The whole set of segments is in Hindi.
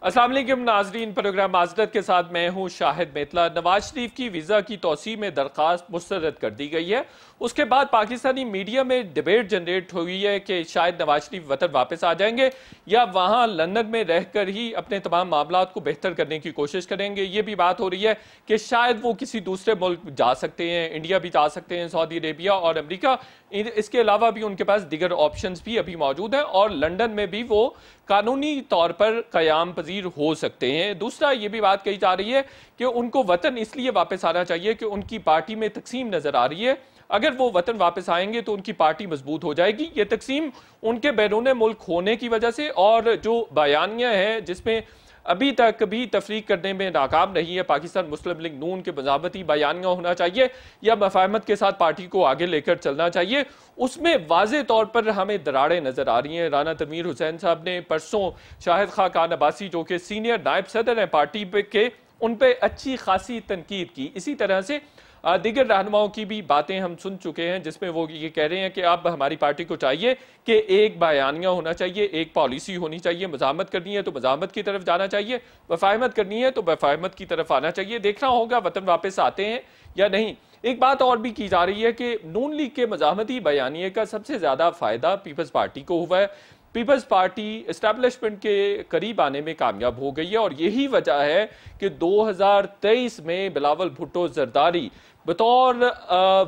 अस्सलाम वालेकुम नाजरीन, प्रोग्राम माज़रत के साथ मैं हूं शाहिद मेतला। नवाज शरीफ की वीज़ा की तौसी में दरख्वास्त मुस्तरद कर दी गई है। उसके बाद पाकिस्तानी मीडिया में डिबेट जनरेट हुई है कि शायद नवाज शरीफ वतन वापस आ जाएंगे या वहां लंदन में रहकर ही अपने तमाम मामला को बेहतर करने की कोशिश करेंगे। ये भी बात हो रही है कि शायद वो किसी दूसरे मुल्क जा सकते हैं, इंडिया भी जा सकते हैं, सऊदी अरेबिया और अमेरिका। इसके अलावा भी उनके पास दीगर ऑप्शंस भी अभी मौजूद हैं और लंदन में भी वो कानूनी तौर पर कयाम पजीर हो सकते हैं। दूसरा ये भी बात कही जा रही है कि उनको वतन इसलिए वापस आना चाहिए कि उनकी पार्टी में तकसीम नजर आ रही है। अगर वो वतन वापस आएंगे तो उनकी पार्टी मजबूत हो जाएगी। ये तकसीम उनके बैरून मुल्क होने की वजह से और जो बयानियां हैं जिसमें अभी तक भी तफरीक करने में नाकाम नहीं है, पाकिस्तान मुस्लिम लीग नून के मज़ामती बयानियां होना चाहिए या मफाहमत के साथ पार्टी को आगे लेकर चलना चाहिए, उसमें वाज़े तौर पर हमें दरारें नजर आ रही हैं। राना तनवीर हुसैन साहब ने परसों शाहिद खान अब्बासी जो कि सीनियर नायब सदर हैं पार्टी के, उन पर अच्छी खासी तनकीद की। इसी तरह से दीगर रहनुमाओं की भी बातें हम सुन चुके हैं जिसमें वो ये कह रहे हैं कि अब हमारी पार्टी को चाहिए कि एक बयानिया होना चाहिए, एक पॉलिसी होनी चाहिए। मज़ामत करनी है तो मज़ामत की तरफ जाना चाहिए, वफाहमत करनी है तो वफाहमत की तरफ आना चाहिए। देखना होगा वतन वापस आते हैं या नहीं। एक बात और भी की जा रही है कि नून लीग के मज़ामती बयानिए का सबसे ज़्यादा फ़ायदा पीपल्स पार्टी को हुआ है। पीपल्स पार्टी इस्टेब्लिशमेंट के करीब आने में कामयाब हो गई है और यही वजह है कि 2023 में बिलावल भुट्टो जरदारी बतौर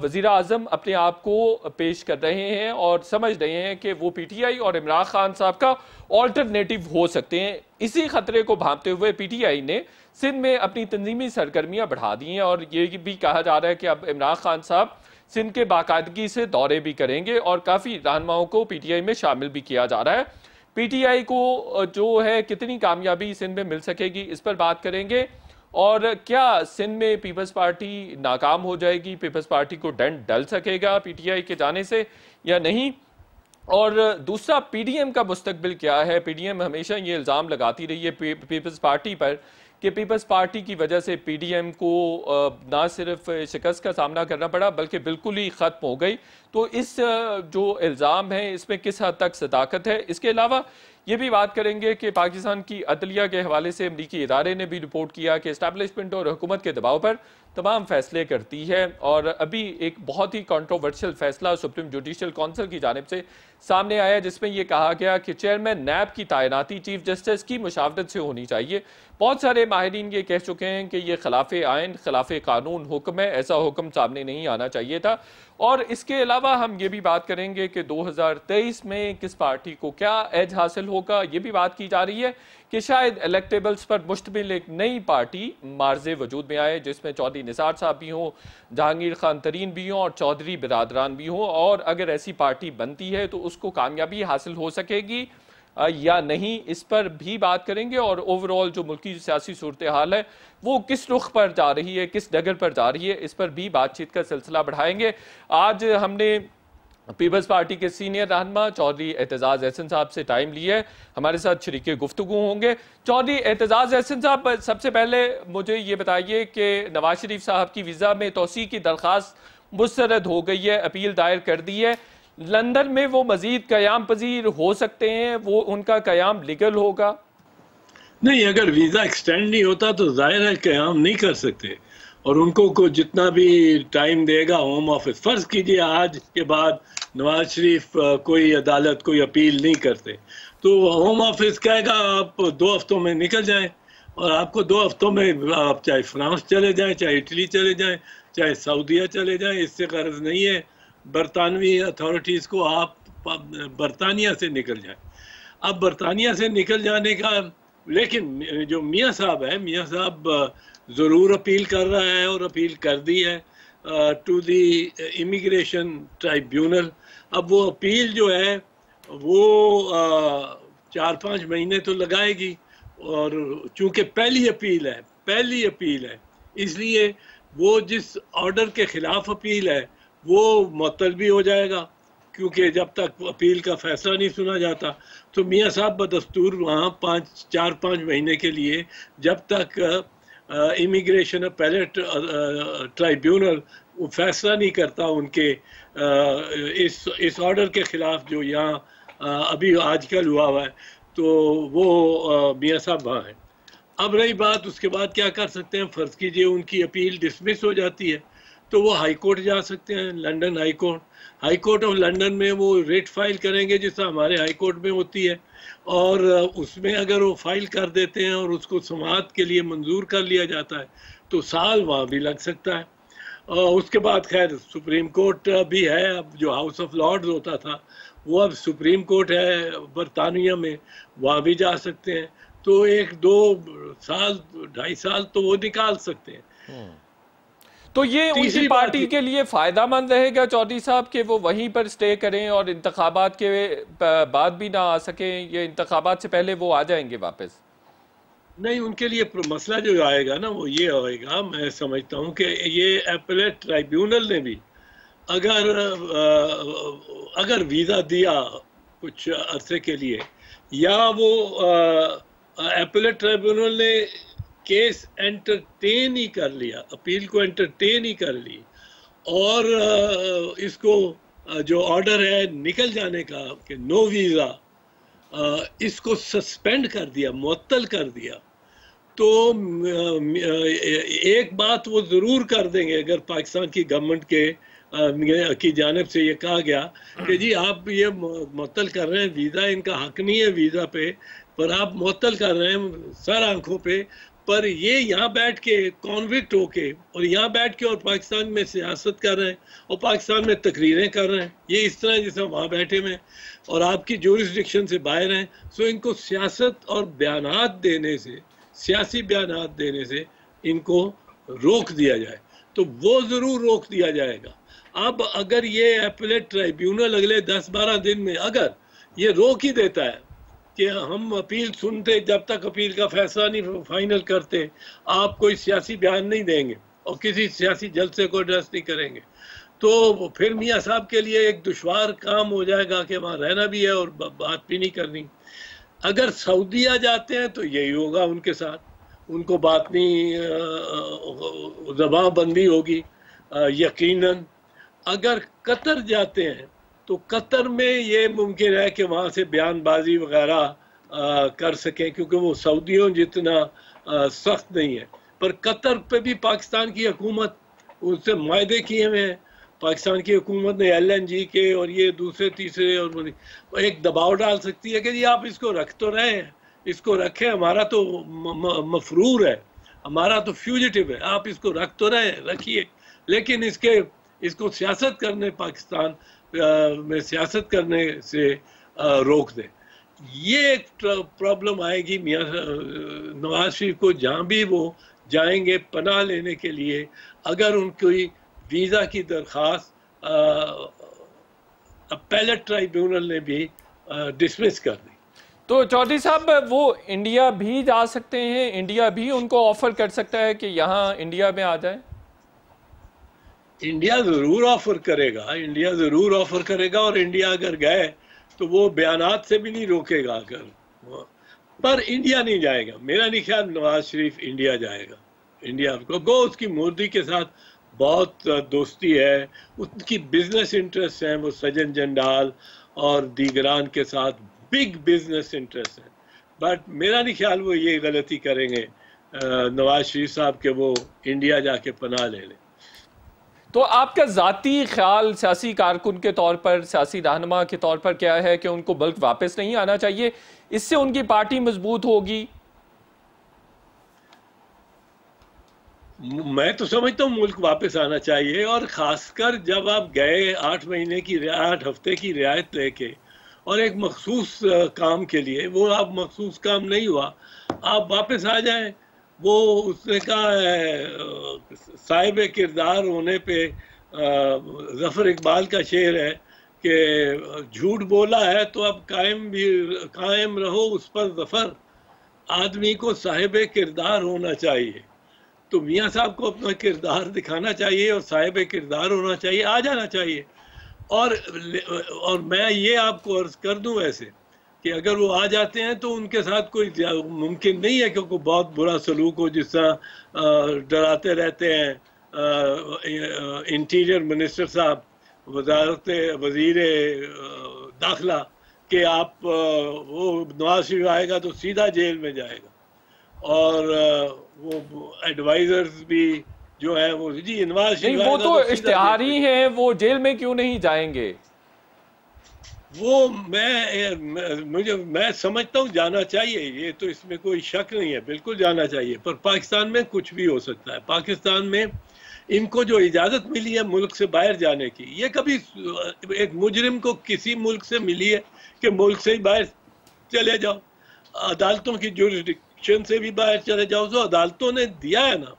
वजीर आजम अपने आप को पेश कर रहे हैं और समझ रहे हैं कि वो पीटीआई और इमरान खान साहब का ऑल्टरनेटिव हो सकते हैं। इसी खतरे को भांपते हुए पीटीआई ने सिंध में अपनी तंजीमी सरगर्मियां बढ़ा दी हैं और ये भी कहा जा रहा है कि अब इमरान खान साहब सिंध के बाकायदगी से दौरे भी करेंगे और काफ़ी रहनुमाओं को पीटीआई में शामिल भी किया जा रहा है। पीटीआई को जो है कितनी कामयाबी सिंध में मिल सकेगी, इस पर बात करेंगे। और क्या सिंध में पीपल्स पार्टी नाकाम हो जाएगी, पीपल्स पार्टी को डेंट डल सकेगा पीटीआई के जाने से या नहीं। और दूसरा, पीडीएम का मुस्तकबिल क्या है। पीडीएम हमेशा ये इल्ज़ाम लगाती रही है पीपल्स पार्टी पर कि पीपल्स पार्टी की वजह से पीडीएम को ना सिर्फ शिकस्त का सामना करना पड़ा बल्कि बिल्कुल ही ख़त्म हो गई। तो इस जो इल्ज़ाम है इसमें किस हद तक सदाकत है। इसके अलावा ये भी बात करेंगे कि पाकिस्तान की अदलिया के हवाले से अमरीकी इदारे ने भी रिपोर्ट किया कि इस्टेब्लिशमेंट और हुकूमत के दबाव पर तमाम फैसले करती है। और अभी एक बहुत ही कंट्रोवर्शियल फैसला सुप्रीम जुडिशल काउंसिल की जानिब से सामने आया जिसमें यह कहा गया कि चेयरमैन नैब की तैनाती चीफ जस्टिस की मुशावरत से होनी चाहिए। बहुत सारे माहिरीन ये कह चुके हैं कि यह खिलाफ आइन, खिलाफ कानून हुक्म है, ऐसा हुक्म सामने नहीं आना चाहिए था। और इसके अलावा हम ये भी बात करेंगे कि 2023 में किस पार्टी को क्या एज हासिल होगा। ये भी बात की जा रही है कि शायद इलेक्टेबल्स पर मुश्तमिल एक नई पार्टी मार्जे वजूद में आए जिसमें चौधरी निसार साहब भी हों, जहांगीर खान तरीन भी हों और चौधरी बिरादरान भी हों। और अगर ऐसी पार्टी बनती है तो उसको कामयाबी हासिल हो सकेगी या नहीं, इस पर भी बात करेंगे। और ओवरऑल जो मुल्की सियासी सूरत हाल है वो किस रुख पर जा रही है, किस डगर पर जा रही है, इस पर भी बातचीत का सिलसिला बढ़ाएंगे। आज हमने पीपल्स पार्टी के सीनियर रहनुमा चौधरी एतजाज एहसन साहब से टाइम लिया है, हमारे साथ शरीके गुफ्तगू होंगे। चौधरी एतजाज एहसन साहब, सबसे पहले मुझे ये बताइए कि नवाज शरीफ साहब की वीज़ा में तोसी की दरख्वास्त मुस्तरद हो गई है, अपील दायर कर दी है। लंदन में वो मजीद कयाम पजीर हो सकते हैं, वो उनका कयाम लीगल होगा? नहीं, अगर वीज़ा एक्सटेंड नहीं होता तो जाहिर है कयाम नहीं कर सकते और उनको को जितना भी टाइम देगा होम ऑफिस, फर्ज कीजिए आज के बाद नवाज शरीफ कोई अदालत कोई अपील नहीं करते तो होम ऑफिस कहेगा आप 2 हफ्तों में निकल जाएं और आपको 2 हफ्तों में आप चाहे फ्रांस चले जाएं, चाहे इटली चले जाएं, चाहे सऊदीया चले जाएं, इससे गर्ज नहीं है बरतानवी अथॉरिटीज़ को आप बरतानिया से निकल जाएं। अब बरतानिया से निकल जाने का, लेकिन जो मियाँ साहब है, मियाँ साहब ज़रूर अपील कर रहा है और अपील कर दी है टू दी इमिग्रेशन ट्राइब्यूनल। अब वो अपील जो है वो 4-5 महीने तो लगाएगी और चूंकि पहली अपील है इसलिए वो जिस ऑर्डर के खिलाफ अपील है वो मुअत्तल भी हो जाएगा क्योंकि जब तक अपील का फैसला नहीं सुना जाता तो मियाँ साहब बदस्तूर वहाँ 4-5 महीने के लिए जब तक इमिग्रेशन अपीलेट ट्राइब्यूनल फैसला नहीं करता उनके इस ऑर्डर के खिलाफ जो यहाँ अभी आजकल हुआ है तो वो मियाँ साहब वहाँ हैं। अब रही बात उसके बाद क्या कर सकते हैं, फर्ज कीजिए उनकी अपील डिसमिस हो जाती है तो वो हाई कोर्ट जा सकते हैं, London high court. High court of London में वो रेट फाइल करेंगे जैसा हमारे हाई कोर्ट में होती है, और उसमें अगर वो फाइल कर देते हैं और उसको समाअत के लिए मंजूर कर लिया जाता है तो साल वहाँ भी लग सकता है। उसके बाद खैर सुप्रीम कोर्ट भी है, अब जो हाउस ऑफ लॉर्ड्स होता था वो अब सुप्रीम कोर्ट है बरतानिया में, वहाँ भी जा सकते हैं। तो 1-2 साल 2.5 साल तो वो निकाल सकते हैं। तो ये उनकी पार्टी के लिए फायदामंद रहेगा चौधरी साहब कि वो वहीं पर स्टे करें और इंतखाबात के बाद भी ना आ सके, ये इंतखाबात से पहले वो आ जाएंगे वापस? नहीं, उनके लिए मसला जो आएगा ना वो ये आएगा, मैं समझता हूँ कि ये एपेलेट ट्राइब्यूनल ने भी अगर वीज़ा दिया कुछ अरसे के लिए, या वो एपेलेट ट्राइब्यूनल ने केस एंटरटेन ही कर लिया, अपील को एंटरटेन ही कर ली, और इसको जो ऑर्डर है निकल जाने का कि नो वीज़ा, इसको सस्पेंड कर दिया, मुअत्तल कर दिया, तो एक बात वो ज़रूर कर देंगे अगर पाकिस्तान की गवर्नमेंट की जानिब से ये कहा गया कि जी आप ये मुअत्तल कर रहे हैं, वीज़ा इनका हक नहीं है वीज़ा पे, पर आप मुअत्तल कर रहे हैं सर आंखों पे, पर ये यहाँ बैठ के कॉन्विक्ट होके और यहाँ बैठ के और पाकिस्तान में सियासत कर रहे हैं और पाकिस्तान में तकरीरें कर रहे हैं, ये इस तरह जैसे वहाँ बैठे हुए और आपकी जुरिस्डिक्शन से बाहर हैं। सो इनको सियासत और बयानात देने से, सियासी बयानात देने से इनको रोक दिया जाए, तो वो ज़रूर रोक दिया जाएगा। अब अगर ये एपेलेट ट्राइब्यूनल अगले 10-12 दिन में अगर ये रोक ही देता है कि हम अपील सुनते जब तक अपील का फैसला नहीं फाइनल करते, आप कोई सियासी बयान नहीं देंगे और किसी सियासी जलसे को एड्रेस नहीं करेंगे, तो फिर मियाँ साहब के लिए एक दुश्वार काम हो जाएगा कि वहाँ रहना भी है और बात भी नहीं करनी। अगर सऊदीया जाते हैं तो यही होगा उनके साथ, उनको बात नहीं, ज़बानबंदी होगी यकीनन। अगर कतर जाते हैं तो कतर में ये मुमकिन है कि वहाँ से बयानबाजी वगैरह कर सकें, क्योंकि वो सऊदियों जितना सख्त नहीं है। पर कतर पे भी पाकिस्तान की हुकूमत उससे मायदे किए हुए हैं, पाकिस्तान की हुकूमत ने LNG के और ये दूसरे तीसरे और एक दबाव डाल सकती है कि जी आप इसको रख तो रहे हैं, इसको रखें, हमारा तो मफरूर है, हमारा तो फ्यूजिटिव है, आप इसको रख तो रहे हैं, रखिए, लेकिन इसको सियासत करने, पाकिस्तान में सियासत करने से रोक दें। ये एक प्रॉब्लम आएगी मियाँ नवाज शरीफ को, जहाँ भी वो जाएंगे पनाह लेने के लिए, अगर उनकी वीज़ा की दरख्वास्त अपेलेट ट्राइब्यूनल ने भी डिसमिस कर दी। तो चौधरी साहब वो इंडिया भी जा सकते हैं, इंडिया भी उनको ऑफर कर सकता है कि यहाँ इंडिया में आ जाए? इंडिया ज़रूर ऑफर करेगा, इंडिया ज़रूर ऑफर करेगा, और इंडिया अगर गए तो वो बयानात से भी नहीं रोकेगा अगर, पर इंडिया नहीं जाएगा। मेरा नहीं ख्याल नवाज शरीफ इंडिया जाएगा। इंडिया को उसकी मोदी के साथ बहुत दोस्ती है, उनकी बिजनेस इंटरेस्ट हैं, वो सजन जंडाल और दीगरान के साथ बिग बिजनेस इंटरेस्ट है, बट मेरा नहीं ख्याल वो ये गलती करेंगे नवाज शरीफ साहब के वो इंडिया जाके पनाह ले लें। तो आपका ज़ाती ख्याल सियासी कारकुन के तौर पर, सियासी रहनुमा के तौर पर क्या है कि उनको मुल्क वापस नहीं आना चाहिए, इससे उनकी पार्टी मजबूत होगी? मैं तो समझता हूँ मुल्क वापस आना चाहिए, और ख़ासकर जब आप गए 8 हफ्ते की रियायत लेके और एक मखसूस काम के लिए, वो आप मखसूस काम नहीं हुआ, आप वापस आ जाएं। वो उसने कहा है, साहिब किरदार होने पे ज़फ़र इकबाल का शेर है कि झूठ बोला है तो अब कायम रहो उस पर ज़फ़र, आदमी को साहिब किरदार होना चाहिए। तो मियाँ साहब को अपना किरदार दिखाना चाहिए और साहिब किरदार होना चाहिए, आ जाना चाहिए। और मैं ये आपको अर्ज़ कर दूं ऐसे कि अगर वो आ जाते हैं तो उनके साथ कोई मुमकिन नहीं है क्योंकि बहुत बुरा सलूक हो, जिस तरह डराते रहते हैं इंटीरियर मिनिस्टर साहब, वज़ीर दाखिला, कि आप वो नवाज शरीफ आएगा तो सीधा जेल में जाएगा। और वो एडवाइजर्स भी जो है वो जी नवाज शरीफ नहीं, वो तो इश्तिहारी हैं, वो जेल में क्यों नहीं जाएंगे? वो मैं समझता हूँ जाना चाहिए, ये तो इसमें कोई शक नहीं है, बिल्कुल जाना चाहिए। पर पाकिस्तान में कुछ भी हो सकता है। पाकिस्तान में इनको जो इजाजत मिली है मुल्क से बाहर जाने की, ये कभी एक मुजरिम को किसी मुल्क से मिली है कि मुल्क से ही बाहर चले जाओ? अदालतों की जुरिडिक्शन से भी बाहर चले जाओ। जो अदालतों ने दिया है ना,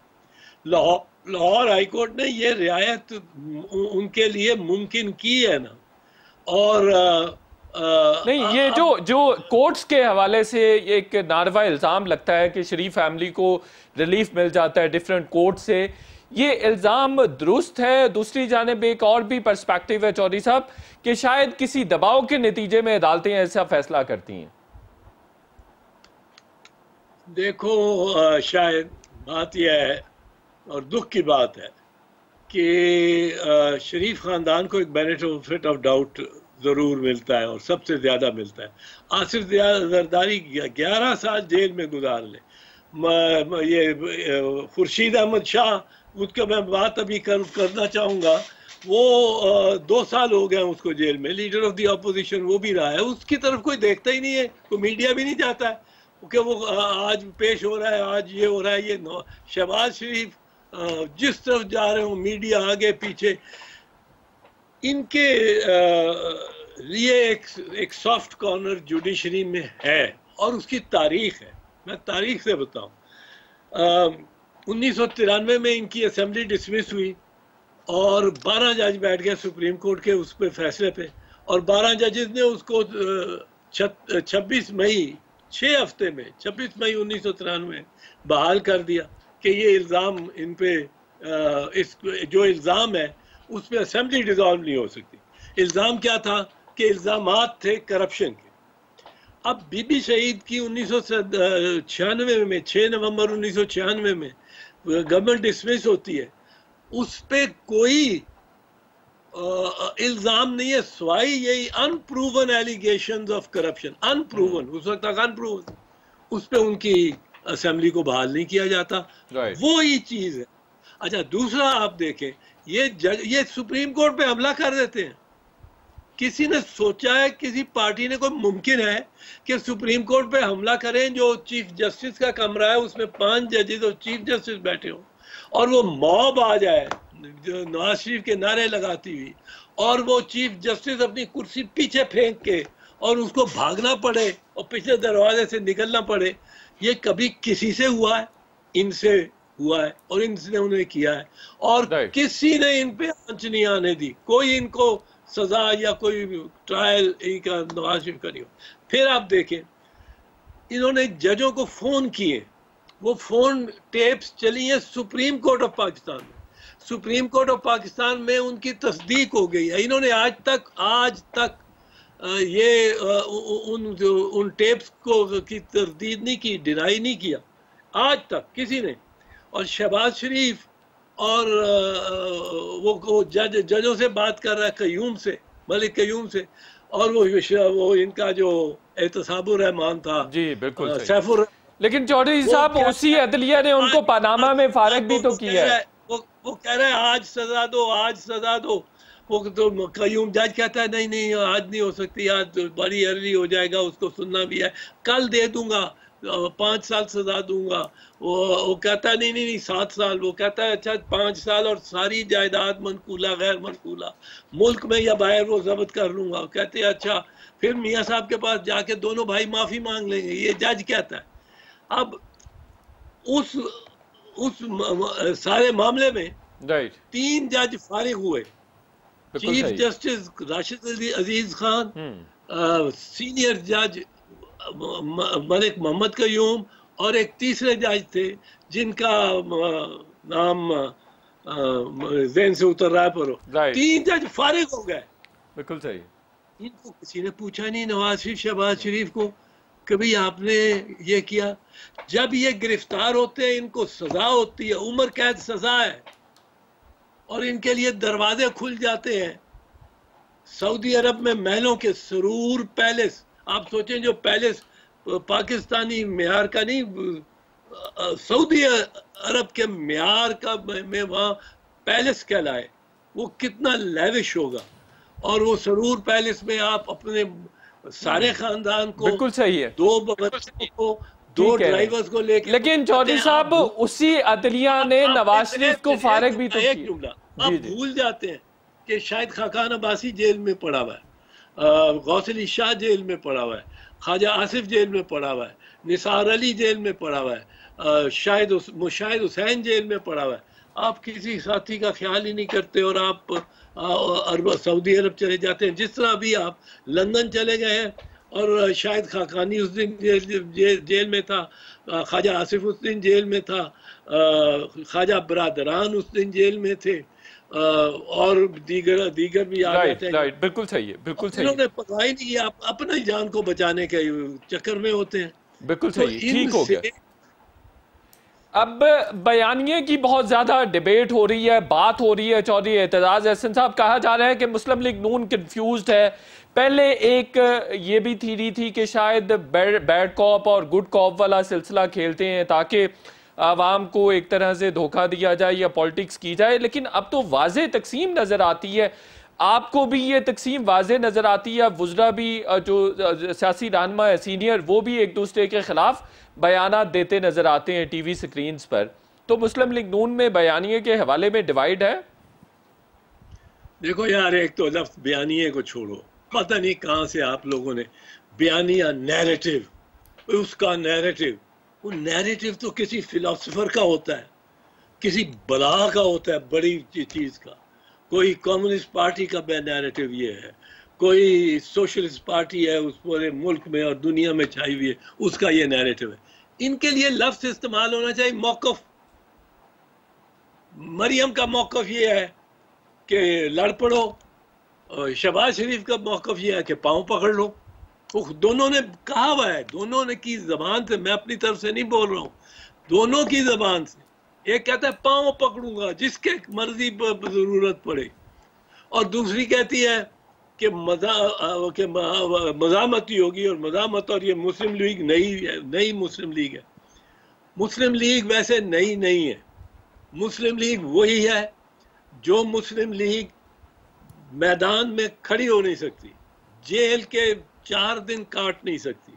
लाहौर हाई कोर्ट ने ये रियायत उनके लिए मुमकिन की है ना। और नहीं, ये जो कोर्ट्स के हवाले से एक नारवा इल्ज़ाम लगता है कि शरीफ फैमिली को रिलीफ मिल जाता है डिफरेंट कोर्ट से, ये इल्ज़ाम दुरुस्त है? दूसरी जानिब एक और भी पर्सपेक्टिव है चौधरी साहब कि शायद किसी दबाव के नतीजे में अदालतें ऐसा फैसला करती हैं। देखो, शायद बात यह है और दुख की बात है कि शरीफ खानदान को एक बेनिफिट ऑफ डाउट जरूर मिलता है और सबसे ज्यादा मिलता है। आसिफ जरदारी 11 साल जेल में गुजार ले, ये खुर्शीद अहमद शाह, उसका मैं बात अभी करना चाहूंगा, वो 2 साल हो गए उसको जेल में, लीडर ऑफ द अपोजिशन वो भी रहा है। उसकी तरफ कोई देखता ही नहीं है, कोई मीडिया भी नहीं जाता है कि वो आज पेश हो रहा है, आज ये हो रहा है। ये शहबाज शरीफ जिस तरफ जा रहे हो, मीडिया आगे पीछे, इनके लिए एक सॉफ्ट कॉर्नर जुडिशरी में है और उसकी तारीख है। मैं तारीख से बताऊं, 1993 में इनकी असेंबली डिसमिस हुई और 12 जज बैठ गए सुप्रीम कोर्ट के उस पे फैसले पे, और 12 जजेस ने उसको 26 मई 6 हफ्ते में 26 मई 1993 बहाल कर दिया कि ये इल्ज़ाम इन पे इस जो इल्ज़ाम है उस पर असेंबली डिसॉल्व नहीं हो सकती। इल्ज़ाम क्या था कि इल्ज़ामात थे करप्शन के। अब बीबी शहीद की 1996 में 6 नवंबर 1996 में गवर्नमेंट डिसमिस होती है, उस पे कोई इल्ज़ाम नहीं है सिवाय यही unproven allegations of corruption. Unproven, उस वक्त तक अनप्रूवन, उस पे उनकी असेंबली को बहाल नहीं किया जाता। वो ही चीज़ है। अच्छा, दूसरा आप देखें, ये सुप्रीम कोर्ट पे हमला कर देते हैं। किसी ने सोचा है, किसी पार्टी ने, कोई मुमकिन है कि सुप्रीम कोर्ट पे हमला करें? जो चीफ जस्टिस का कमरा है उसमें 5 जजेस और चीफ जस्टिस बैठे हो और वो मॉब आ जाए जो नवाज शरीफ के नारे लगाती हुई, और वो चीफ जस्टिस अपनी कुर्सी पीछे फेंक के और उसको भागना पड़े और पिछले दरवाजे से निकलना पड़े। ये कभी किसी से हुआ है? इनसे हुआ है और इनसे उन्हें किया है, और किसी ने इन पे आंच नहीं आने दी। कोई इनको सजा या कोई ट्रायल इनका नवाज शरीफ का नहीं हो। फिर आप देखें, इन्होंने जजों को फोन किए, वो फोन टेप्स चली हैं सुप्रीम कोर्ट ऑफ पाकिस्तान में। सुप्रीम कोर्ट ऑफ पाकिस्तान में उनकी तस्दीक हो गई है। इन्होंने आज तक ये उन टेप्स को की तरदीद नहीं की, डिनाई नहीं किया आज तक किसी ने। और शहबाज शरीफ और वो जजों से बात कर रहा है, कयूम से, मलिक कयूम से, और वो इनका जो एहतसाबुर रहमान था, जी बिल्कुल सैफुर। लेकिन चौधरी साहब, उसी अदलिया ने उनको पनामा में फारग भी तो किया है। वो कह रहे हैं आज सजा दो, आज सजा दो। वो तो कयूम जज कहता है नहीं नहीं आज नहीं हो सकती, आज तो बड़ी अर्ली हो जाएगा, उसको सुनना भी है, कल दे दूंगा, 5 साल सजा दूंगा। वो कहता है नहीं नहीं नहीं 7 साल। वो कहता है अच्छा 5 साल और सारी जायदाद मनकूला गैर मनकूला मुल्क में या बाहर वो जब्त कर लूंगा। कहते हैं अच्छा, फिर मियाँ साहब के पास जाके दोनों भाई माफी मांग लेंगे, ये जज कहता है। अब उस सारे मामले में 3 जज फारिग हुए, चीफ जस्टिस राशिद अजीज खान, सीनियर जज मलिक मोहम्मद कयूम, और एक तीसरे जज थे जिनका नाम ज़हन से उतर रहा है, पर 3 जज फारिग हो गए। बिल्कुल सही। इनको किसी ने पूछा नहीं, नवाज शरीफ, शहबाज शरीफ को, कभी आपने ये किया? जब ये गिरफ्तार होते हैं इनको सजा होती है, उम्र कैद सजा है, और इनके लिए दरवाजे खुल जाते हैं। सऊदी अरब में महलों के सरूर पैलेस, आप सोचें जो पैलेस पाकिस्तानी मेयार का नहीं, सऊदी अरब के म्यार का में वहाँ पैलेस कहलाए, वो कितना लेविश होगा। और वो सरूर पैलेस में आप अपने सारे खानदान को, बिल्कुल सही है, 2 बच्चों को, 2 ड्राइवर्स को लेके, लेकिन चौधरी साहब उसी अदलिया ने नवाज शरीफ को फारिग भी तो किया। आप भूल जाते हैं कि शाहिद खाकान अब्बासी जेल में पड़ा हुआ है, गौस अली शाह जेल में पड़ा हुआ है, ख्वाजा आसिफ जेल में पड़ा हुआ है, निसार अली जेल में पड़ा हुआ है, शाहिद हुसैन जेल में पड़ा हुआ है। आप किसी साथी का ख्याल ही नहीं करते और आप सऊदी अरब चले जाते हैं। जिस तरह अभी आप लंदन चले गए हैं और शाहिद खाकानी उस दिन जेल में था, ख्वाजा आसिफ उस दिन जेल में था, ख्वाजा बरादरान उस दिन जेल में थे, और दीगर भी आ जाते हैं। राइट, बिल्कुल सही है, बिल्कुल सही है। उन्होंने पता ही नहीं, आप अपनी जान को बचाने के चक्कर में होते हैं। बिल्कुल सही, ठीक हो गया। अब बयानिए की बहुत ज्यादा डिबेट हो रही है, बात हो रही है। चौधरी एतजाज अहसन साहब, कहा जा रहा है कि मुस्लिम लीग नून कंफ्यूज्ड है। पहले एक ये भी थीरी थी कि शायद बैड कॉप और गुड कॉप वाला सिलसिला खेलते हैं ताकि आवाम को एक तरह से धोखा दिया जाए या पॉलिटिक्स की जाए, लेकिन अब तो वाज़े तकसीम नजर आती है। आपको भी ये तकसीम वाज़े नजर आती है? वुज़रा भी जो सियासी रहनुमा है सीनियर, वो भी एक दूसरे के खिलाफ बयानात देते नजर आते हैं टीवी स्क्रीन्स पर। तो मुस्लिम लीग नून में बयानिए के हवाले में डिवाइड है। देखो यार, एक तो लफ्ज बयानिए को छोड़ो, पता नहीं कहां से आप लोगों ने बयानिया नैरेटिव, उसका नैरेटिव, वो नैरेटिव तो किसी फिलोसोफर का होता है, किसी बला का होता है, बड़ी चीज का। कोई कम्युनिस्ट पार्टी का नैरेटिव ये है, कोई सोशलिस्ट पार्टी है उस पूरे मुल्क में और दुनिया में छाई हुई है, उसका ये नैरेटिव है। इनके लिए लफ्ज इस्तेमाल होना चाहिए मौकफ। मरियम का मौकफ ये है कि लड़ पड़ो, शहबाज शरीफ का मौकफ ये है कि पाँव पकड़ लो। दोनों ने कहा हुआ है, दोनों ने की जबान से, मैं अपनी तरफ से नहीं बोल रहा हूँ, दोनों की जबान से। एक कहता है पाँव पकड़ूंगा जिसके मर्जी पर जरूरत पड़े, और दूसरी कहती है कि मज़ामती होगी। और मज़ामत, और ये मुस्लिम लीग नई मुस्लिम लीग है। मुस्लिम लीग वैसे नई नहीं है। मुस्लिम लीग वही है जो मुस्लिम लीग मैदान में खड़ी हो नहीं सकती, जेल के 4 दिन काट नहीं सकती।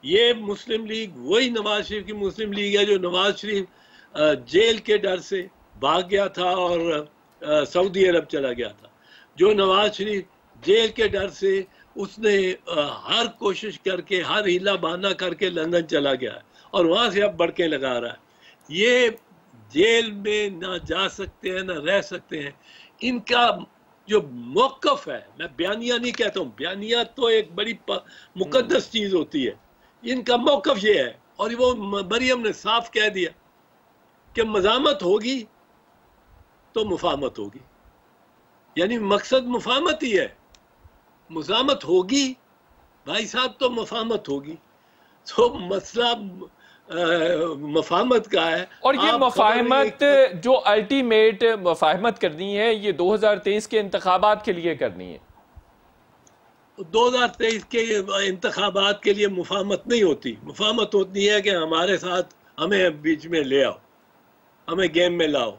ये मुस्लिम लीग वही नवाज शरीफ की मुस्लिम लीग है जो नवाज शरीफ जेल के डर से भाग गया था और सऊदी अरब चला गया था। जो नवाज शरीफ जेल के डर से उसने हर कोशिश करके, हर हीला बहाना करके लंदन चला गया है और वहां से अब बड़के लगा रहा है। ये जेल में ना जा सकते हैं ना रह सकते हैं। इनका जो मौकफ है, मैं बयानिया नहीं कहता हूँ, बयानिया तो एक बड़ी मुकद्दस चीज होती है। इनका मौकफ ये है, और वो मरियम ने साफ कह दिया कि मज़ामत होगी तो मुफाहमत होगी, यानी मकसद मुफाहमत ही है। मुज़ामत होगी भाई साहब तो मुफाहमत होगी। तो मसला मुफाहमत का है। और ये मुफाहमत जो अल्टीमेट मुफाहमत करनी है, ये 2023 के इंतखाबात के लिए करनी है। 2023 के इंतखाबात के लिए मुफाहमत नहीं होती। मुफाहमत होती है कि हमारे साथ हमें बीच में ले आओ, हमें गेम में लाओ,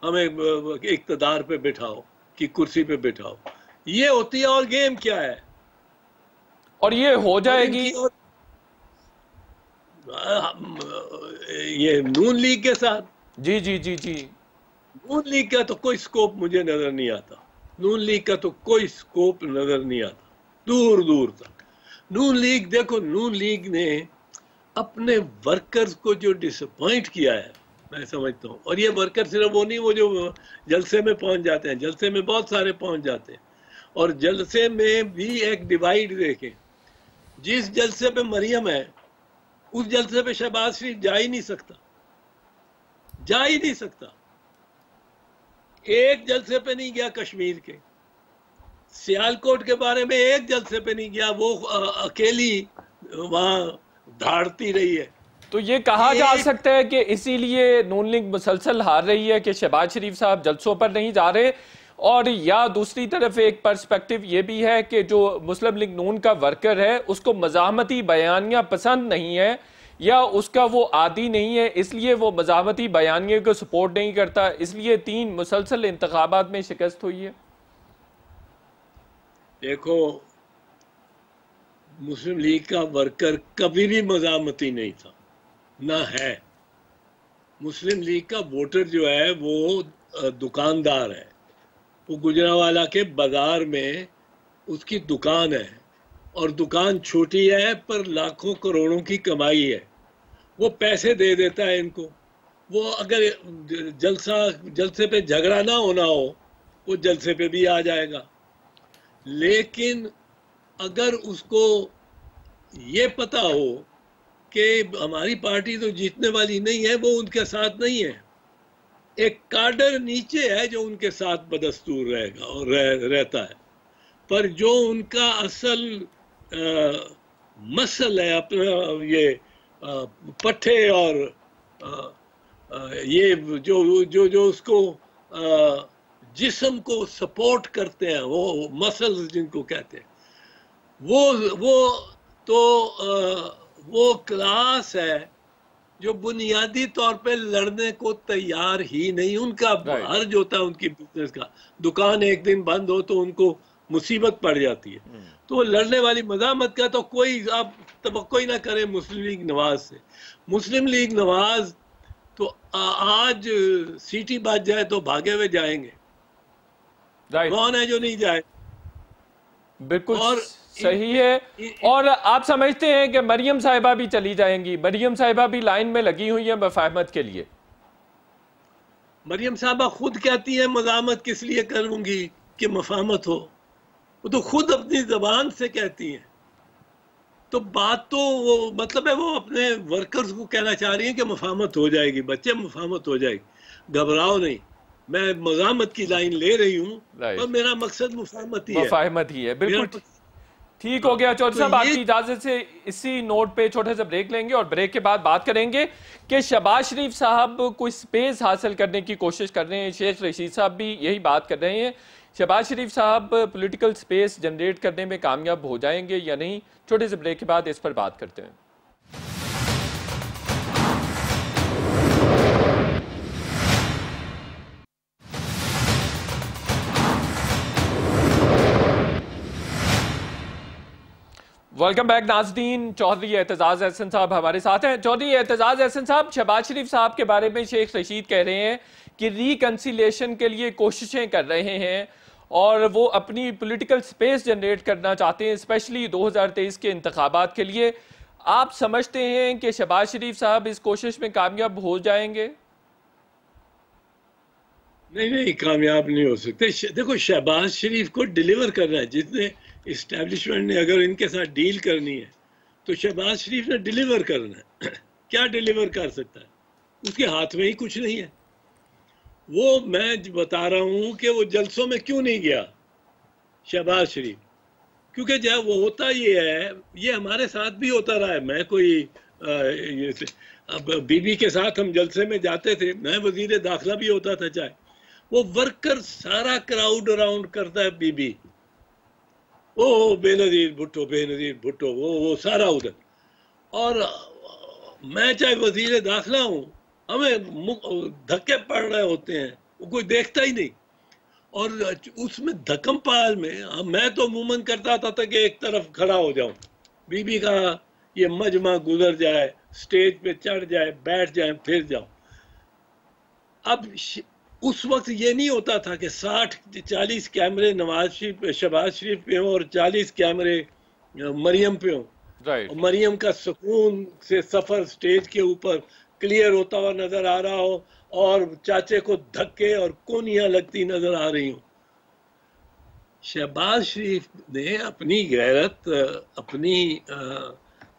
हमें इक़्तिदार पे बिठाओ, कि कुर्सी पे बिठाओ, ये होती है। और गेम क्या है? और ये हो जाएगी ये नून लीग के साथ। जी जी जी जी, नून लीग का तो कोई स्कोप मुझे नजर नहीं आता। नून लीग का तो कोई स्कोप नजर नहीं आता, दूर दूर तक। नून लीग, देखो, नून लीग ने अपने वर्कर्स को जो डिसअपॉइंट किया है, मैं समझता हूँ। और ये वर्कर सिर्फ वो नहीं, वो जो जलसे में पहुंच जाते हैं, जलसे में बहुत सारे पहुंच जाते हैं। और जलसे में भी एक डिवाइड देखें, जिस जलसे पे मरियम है उस जलसे पे शहबाज शरीफ जा ही नहीं सकता, जा ही नहीं सकता। एक जलसे पे नहीं गया कश्मीर के, सियालकोट के बारे में एक जलसे पे नहीं गया, वो अकेली वहां धाड़ती रही है। तो ये कहा जा सकता है कि इसीलिए नून लीग मुसलसल हार रही है कि शहबाज शरीफ साहब जलसों पर नहीं जा रहे। और या दूसरी तरफ एक पर्सपेक्टिव ये भी है कि जो मुस्लिम लीग नून का वर्कर है उसको मज़ाहमती बयानियाँ पसंद नहीं है, या उसका वो आदी नहीं है इसलिए वो मज़ामती बयानियों को सपोर्ट नहीं करता, इसलिए 3 मुसलसल इंतखाबात में शिकस्त हुई है? देखो, मुस्लिम लीग का वर्कर कभी भी मज़ामती नहीं था, ना है। मुस्लिम लीग का वोटर जो है वो दुकानदार है, वो गुजरावाला के बाजार में उसकी दुकान है, और दुकान छोटी है पर लाखों करोड़ों की कमाई है। वो पैसे दे देता है इनको। वो अगर जलसे पे झगड़ा ना होना हो, वो जलसे पे भी आ जाएगा। लेकिन अगर उसको ये पता हो कि हमारी पार्टी तो जीतने वाली नहीं है, वो उनके साथ नहीं है, एक काडर नीचे है जो उनके साथ बदस्तूर रहेगा और रहता है। पर जो उनका असल मसल है अपना, ये पट्टे और ये जो जो जो उसको जिस्म को सपोर्ट करते हैं, वो मसल्स जिनको कहते हैं, वो क्लास है जो बुनियादी तौर पे लड़ने को तैयार ही नहीं। उनका हर्ज होता है उनकी बिजनेस का, दुकान एक दिन बंद हो तो उनको मुसीबत पड़ जाती है। तो लड़ने वाली मज़ामत का तो कोई आप तवक्को ही ना करे मुस्लिम लीग नवाज से। मुस्लिम लीग नवाज तो आज सीटी बाज जाए तो भागे हुए जाएंगे, कौन है जो नहीं जाए? बिल्कुल और सही है। और आप समझते हैं कि मरियम साहिबा भी चली जाएंगी? मरियम साहिबा भी लाइन में लगी हुई है मफाहमत के लिए। मरियम साहिबा खुद कहती है मज़ामत किस लिए करूंगी कि मफाहमत हो, वो तो खुद अपनी जबान से कहती हैं। तो बात तो वो मतलब है, वो अपने वर्कर्स को कहना चाह रही है कि मफाहमत हो जाएगी, बच्चे मफाहमत हो जाएगी, घबराओ नहीं, मैं मज़ामत की लाइन ले रही हूँ और मेरा मकसद मुफाहमत ही है। मुफाहमत ही है, बिल्कुल ठीक हो गया। चौधरी साहब, आपकी इजाजत से इसी नोट पे छोटे से ब्रेक लेंगे और ब्रेक के बाद बात करेंगे कि शहबाज शरीफ साहब कोई स्पेस हासिल करने की कोशिश कर रहे हैं। शेख रशीद साहब भी यही बात कर रहे हैं। शहबाज शरीफ साहब पॉलिटिकल स्पेस जनरेट करने में कामयाब हो जाएंगे या नहीं? छोटे से ब्रेक के बाद इस पर बात करते हैं। वेलकम बैक नाज़रीन। चौधरी एतजाज़ एहसन साहब हमारे साथ हैं। चौधरी एतजाज़ एहसन साहब, शहबाज शरीफ साहब के बारे में शेख रशीद कह रहे हैं कि रिकंसिलेशन के लिए कोशिशें कर रहे हैं और वो अपनी पॉलिटिकल स्पेस जनरेट करना चाहते हैं, स्पेशली 2023 के इंतखाबात के लिए। आप समझते हैं कि शहबाज शरीफ साहब इस कोशिश में कामयाब हो जाएंगे? नहीं, कामयाब नहीं हो सकते। देखो, शहबाज शरीफ को डिलीवर करना है। जितने इस्टेब्लिशमेंट ने अगर इनके साथ डील करनी है तो शहबाज शरीफ ने डिलीवर करना है। क्या डिलीवर कर सकता है? उसके हाथ में ही कुछ नहीं है। वो मैं बता रहा हूं कि वो जलसों में क्यों नहीं गया शहबाज शरीफ, क्योंकि जब वो होता ये है, ये हमारे साथ भी होता रहा है। मैं कोई अब बीबी के साथ हम जलसे में जाते थे, मैं वजीर दाखिला भी होता था, चाहे वो वर्कर सारा क्राउड अराउंड करता है बीबी, ओ बेनजीर भुट्टो, बेनजीर भुट्टो, वो सारा उधर। और मैं चाहे वजीर दाखिला हूँ, हमें धक्के पड़ रहे होते हैं, वो कोई देखता ही नहीं। और उसमें धक्कम पाल में मैं तो अमूमन करता था कि एक तरफ खड़ा हो जाऊं, बीबी का ये मजमा गुजर जाए, स्टेज पे चढ़ जाए, बैठ जाए, फिर जाओ। अब उस वक्त ये नहीं होता था कि 60-40 कैमरे शहबाज शरीफ पे हों और 40 कैमरे मरियम पे हों। और मरियम का सुकून से सफर स्टेज के ऊपर क्लियर होता हुआ नजर आ रहा हो और चाचे को धक्के और कोनियां लगती नजर आ रही हो। शहबाज शरीफ ने अपनी गैरत, अपनी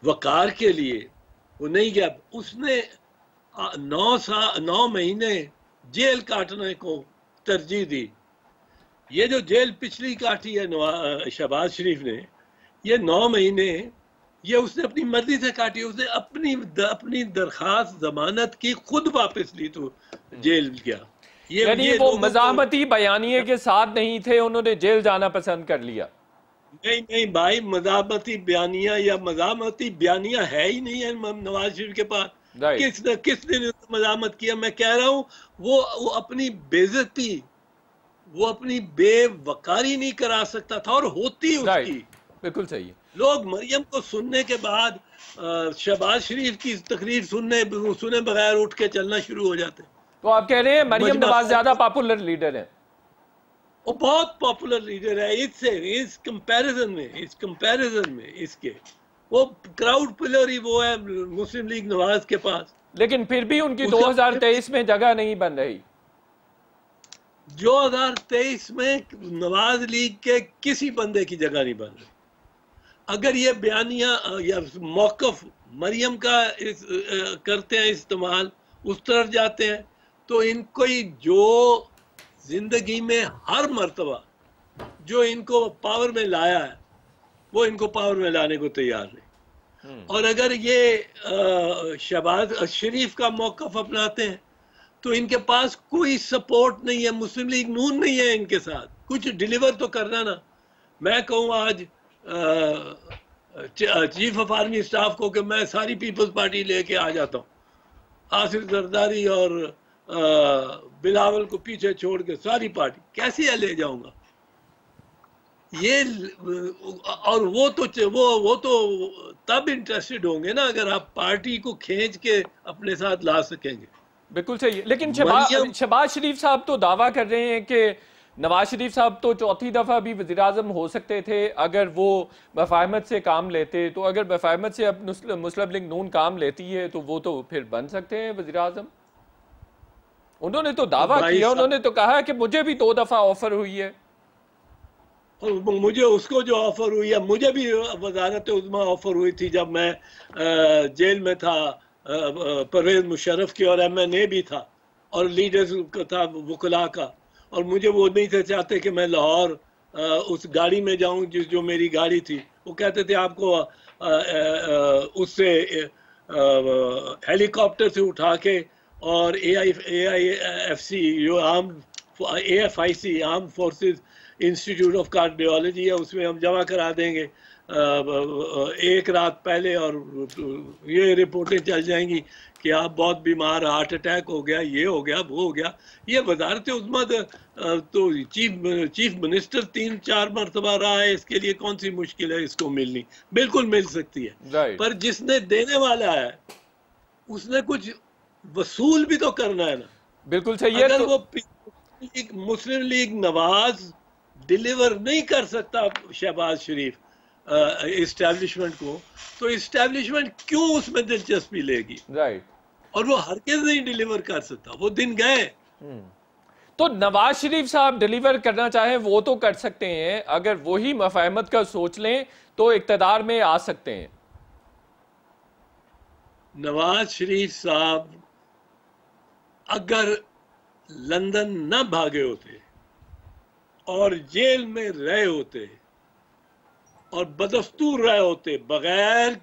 वकार के लिए वो नहीं गया। उसने 9 महीने जेल काटने को तरजीह दी। ये जो जेल पिछली काटी है शहबाज शरीफ ने, ये 9 महीने ये उसने अपनी मर्जी से काटी। उसने अपनी दरखास्त जमानत की खुद वापस ली तो जेल गया। यानी वो मज़ाहमती बयानिए के साथ नहीं थे, उन्होंने जेल जाना पसंद कर लिया। नहीं नहीं भाई, मज़ामती बयानिया या मज़ामती बयानिया है ही नहीं है नवाज शरीफ के पास। राइट किस दिन मज़ामत किया? मैं कह रहा हूँ वो अपनी बेइज्जती, वो अपनी बेवकारी नहीं करा सकता था, और होती राइट, उसकी। बिल्कुल सही है। लोग मरियम को सुनने के बाद शहबाज शरीफ की तकरीर सुने बगैर उठ के चलना शुरू हो जाते। तो आप कह रहे हैं मरियम मजमा नवाज ज्यादा पॉपुलर लीडर है? वो बहुत पॉपुलर लीडर है, इस कंपैरिजन में इसके वो क्राउड पुलर ही वो है मुस्लिम लीग नवाज के पास। लेकिन फिर भी उनकी उसका 2023 में जगह नहीं बन रही। 2023 में नवाज लीग के किसी बंदे की जगह नहीं बन रही। अगर ये बयानिया या मौकफ मरियम का करते हैं इस्तेमाल, उस तरफ जाते हैं, तो इनको जो जिंदगी में हर मर्तबा जो इनको पावर में लाया है, वो इनको पावर में लाने को तैयार नहीं। और अगर ये शहबाज शरीफ का मौकफ अपनाते हैं, तो इनके पास कोई सपोर्ट नहीं है, मुस्लिम लीग नून नहीं है इनके साथ। कुछ डिलीवर तो करना ना। मैं कहूँ आज चीफ ऑफ आर्मी स्टाफ को कि मैं सारी पीपल्स पार्टी लेके आ जाता हूँ, आसिफ जरदारी और बिलावल को पीछे छोड़ के सारी पार्टी, कैसे ले जाऊंगा ये? और वो तो तब इंटरेस्टेड होंगे ना अगर आप पार्टी को खींच के अपने साथ ला सकेंगे। बिल्कुल सही है। लेकिन शहबाज शरीफ साहब तो दावा कर रहे हैं कि नवाज शरीफ साहब तो चौथी दफा भी वजीर आजम हो सकते थे अगर वो मफाहमत से काम लेते। तो अगर मफाहमत से अब मुस्लिम लीग नून काम लेती है तो वो तो फिर बन सकते हैं वजीर आजम। उन्होंने तो दावा किया, उन्होंने तो कहा कि मुझे भी 2 दफा ऑफर हुई है। और मुझे उसको जो ऑफर हुई है, मुझे भी वजारत उज़्मा ऑफर हुई थी जब मैं जेल में था, परवेज मुशर्रफ की, और MNA भी था और लीडर्स का था वकला का। और मुझे वो नहीं थे चाहते कि मैं लाहौर उस गाड़ी में जाऊं जो मेरी गाड़ी थी। वो कहते थे आपको उससे हेलीकॉप्टर से उठा के और AIFC जो AFIC arm forces institute of cardiology है, उसमें हम जमा करा देंगे एक रात पहले, और ये रिपोर्टें चल जाएंगी कि आप बहुत बीमार, हार्ट अटैक हो गया, ये हो गया, वो हो गया। ये वजारत उज़्मा तो चीफ मिनिस्टर 3-4 मरतबा रहा है, इसके लिए कौन सी मुश्किल है इसको मिलनी? बिल्कुल मिल सकती है। पर जिसने देने वाला है उसने कुछ वसूल भी तो करना है ना। बिल्कुल सही है। अगर वो मुस्लिम लीग नवाज डिलीवर नहीं कर सकता शहबाज शरीफ इस्टेब्लिशमेंट को, तो इस्टेब्लिशमेंट क्यों उसमें दिलचस्पी लेगी? राइट। और वो हरगिज़ नहीं डिलीवर कर सकता, वो दिन गए। तो नवाज शरीफ साहब डिलीवर करना चाहे वो तो कर सकते हैं, अगर वही मफाहमत का सोच लें तो इक्तदार में आ सकते हैं। नवाज शरीफ साहब अगर लंदन न भागे होते और जेल में रहे होते और बदस्तूर रहे होते, बगैर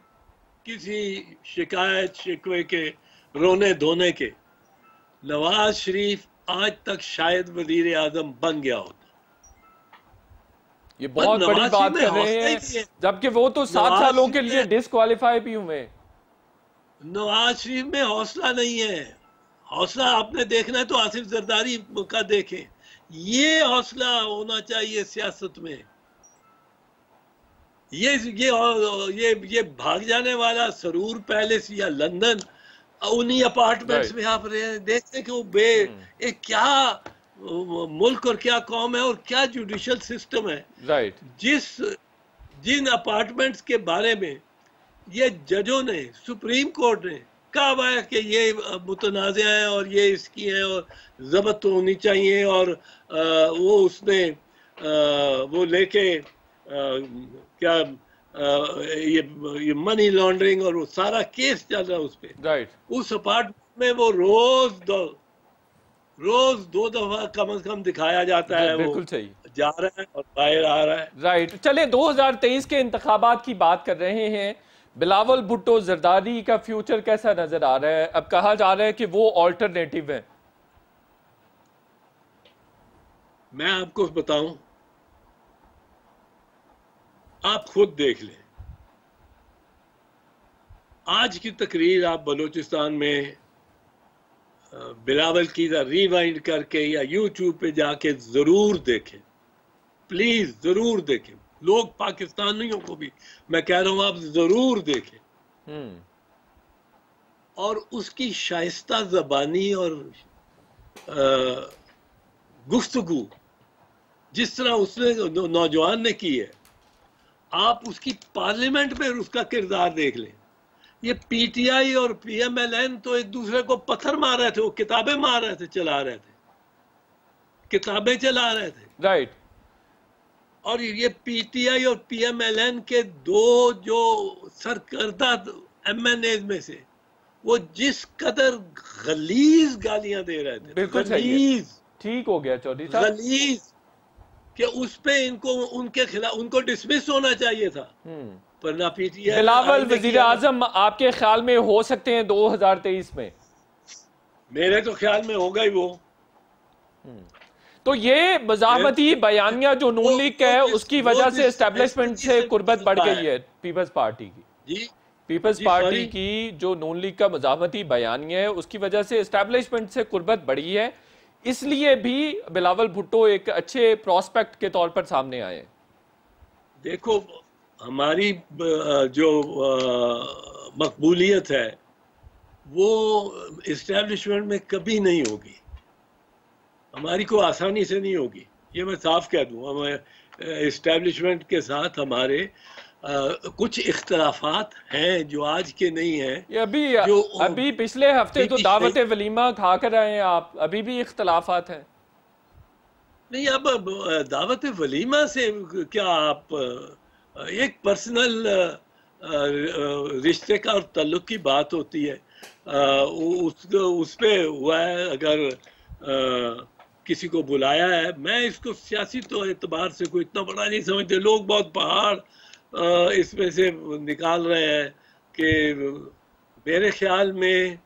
किसी शिकायत शिकवे के, रोने धोने के, नवाज शरीफ आज तक शायद वजीर आजम बन गया होता। ये बहुत बड़ी बात कर रहे हैं, जबकि वो तो 7 सालों के लिए डिस्क्वालीफाई भी हुए। नवाज शरीफ में हौसला नहीं है। हौसला आपने देखना है तो आसिफ जरदारी का देखें। ये हौसला होना चाहिए सियासत में। ये भाग जाने वाला सरूर पैलेस या लंदन, उन्हीं अपार्टमेंट्स में आप देखते कि वो क्या मुल्क और क्या कौम है और क्या जुडिशल सिस्टम है। राइट। जिन अपार्टमेंट्स के बारे में ये जजों ने, सुप्रीम कोर्ट ने कहा हुआ है कि ये मुतनाज़ हैं और ये इसकी हैं और जब्त होनी चाहिए, और वो उसने वो लेके क्या ये मनी लॉन्ड्रिंग और वो सारा केस चल रहा है उस पे। राइट। उस अपार्टमेंट में वो रोज 2 दफा कम से कम दिखाया जाता है। बिल्कुल सही। जा रहा है और बाहर आ रहा है। राइट। चले 2023 के इंतखाबात की बात कर रहे हैं। बिलावल भुट्टो जरदारी का फ्यूचर कैसा नजर आ रहा है? अब कहा जा रहा है कि वो ऑल्टरनेटिव है। मैं आपको बताऊं, आप खुद देख लें, आज की तकरीर आप बलूचिस्तान में बिलावल की रिवाइंड करके या यूट्यूब पे जाके जरूर देखें, प्लीज जरूर देखें। लोग पाकिस्तानियों को भी मैं कह रहा हूं आप जरूर देखें। और उसकी शाइस्ता जबानी और गुफ्तगू जिस तरह उसने नौजवान ने की है, आप उसकी पार्लियामेंट में उसका किरदार देख लें। ये पीटीआई और पीएमएलएन तो एक दूसरे को पत्थर मार रहे थे, वो किताबें मार रहे थे, चला रहे थे, किताबें चला रहे थे, राइट। और ये पीटीआई और पीएमएलएन के दो जो सरकर्दा एमएनए में से वो जिस कदर गलीज गालियां दे रहे थे, बिल्कुल गलीज, ठीक हो गया चौधरी साहब, गलीज कि उस पे इनको उनके खिलाफ उनको डिसमिस होना चाहिए था, पर ना पीटीआई। बिलावल वजीर आजम आपके ख्याल में हो सकते हैं 2023 में? मेरे तो ख्याल में होगा ही वो। तो ये मज़ाहमती बयानिया जो नून लीग का है उसकी वजह से एस्टेब्लिशमेंट से कुर्बत बढ़ गई है पीपल्स पार्टी की। जी, पीपल्स पार्टी की जो नून लीग का मज़ाहमती बयानिया है उसकी वजह से एस्टेब्लिशमेंट से कुर्बत बढ़ी है, इसलिए भी बिलावल भुट्टो एक अच्छे प्रोस्पेक्ट के तौर पर सामने आए। देखो, हमारी जो मकबूलियत है वो इस्टेब्लिशमेंट में कभी नहीं होगी, हमारी को आसानी से नहीं होगी, ये मैं साफ कह दूं। हमें इस्टेब्लिशमेंट के साथ हमारे कुछ इख्तलाफात हैं जो आज के नहीं हैं। ये अभी पिछले हफ्ते तो दावत वलीमा खा कर आए हैं आप, अभी भी इख्तलाफात हैं? नहीं, अब दावत वलीमा से क्या आप एक पर्सनल रिश्ते का और ताल्लुक की बात होती है, उस पे हुआ है, अगर किसी को बुलाया है, मैं इसको सियासी तो एतबार से कोई इतना बड़ा नहीं समझते। लोग बहुत पहाड़ इसमें से निकाल रहे हैं कि मेरे ख्याल में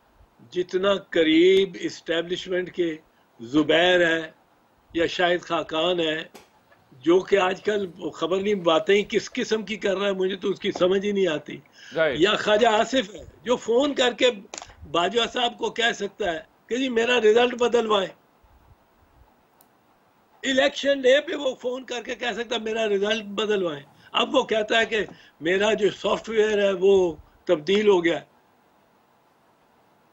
जितना करीब इस्टेब्लिशमेंट के जुबैर है या शायद खाकान है, जो कि आजकल खबर नहीं बातें किस किस्म की कर रहा है, मुझे तो उसकी समझ ही नहीं आती, या ख्वाजा आसिफ है जो फोन करके बाजवा साहब को कह सकता है कि जी मेरा रिजल्ट बदलवाएं, इलेक्शन डे पे वो फोन करके कह सकता है मेरा रिजल्ट बदलवाएं। अब वो कहता है कि मेरा जो सॉफ्टवेयर है वो तब्दील हो गया।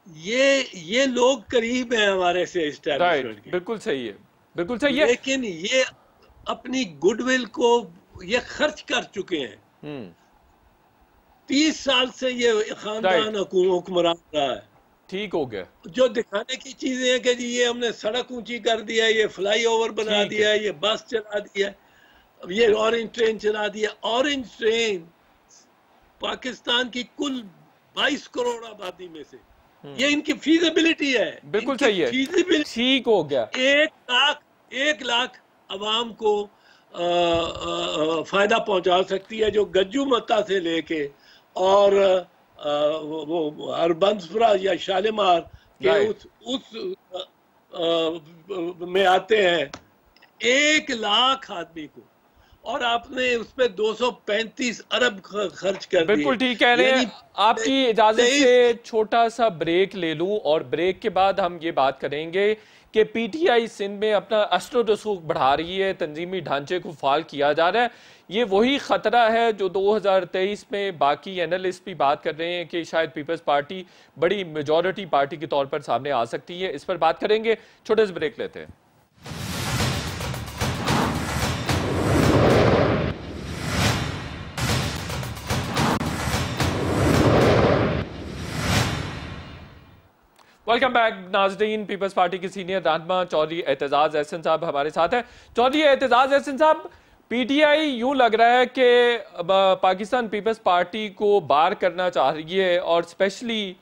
ये लोग करीब हैं हमारे से इस्टेब्लिशमेंट के। बिल्कुल सही है, बिल्कुल सही है, लेकिन ये अपनी गुडविल को ये खर्च कर चुके हैं। 30 साल से ये खानदान हुक्मरान रहा है। ठीक हो गया। जो दिखाने की चीजें हैं कि जी ये हमने सड़क ऊंची कर दिया है, ये फ्लाई ओवर बना दिया है, ये बस चला दिया है, ये ऑरेंज ट्रेन चला दिया। ऑरेंज ट्रेन पाकिस्तान की कुल 22 करोड़ आबादी में से ये इनकी फीजिबिलिटी है। बिल्कुल सही है, ठीक हो गया। 1 लाख अवाम को फायदा पहुंचा सकती है, जो गज्जू मत्ता से लेके और वो हरबंसपुरा या शालीमार के उस में आते हैं 1 लाख आदमी को, और आपने उस पे 235 अरब खर्च कर दिए। बिल्कुल ठीक कह रहे हैं। आपकी इजाजत से छोटा सा ब्रेक ले लूं और ब्रेक के बाद हम ये बात करेंगे कि पीटीआई सिंध में अपना असर रसूख बढ़ा रही है, तंजीमी ढांचे को फाल किया जा रहा है। ये वही खतरा है जो 2023 में बाकी एनालिस्ट भी बात कर रहे हैं कि शायद पीपल्स पार्टी बड़ी मेजॉरिटी पार्टी के तौर पर सामने आ सकती है। इस पर बात करेंगे, छोटे से ब्रेक लेते हैं। वेलकम बैक नाज़रीन। पीपल्स पार्टी के सीनियर रहनुमा चौधरी एतजाज एहसन साहब हमारे साथ हैं। चौधरी एतजाज एहसन साहब, पीटीआई यूं लग रहा है कि पाकिस्तान पीपल्स पार्टी को बार करना चाह रही है, और स्पेशली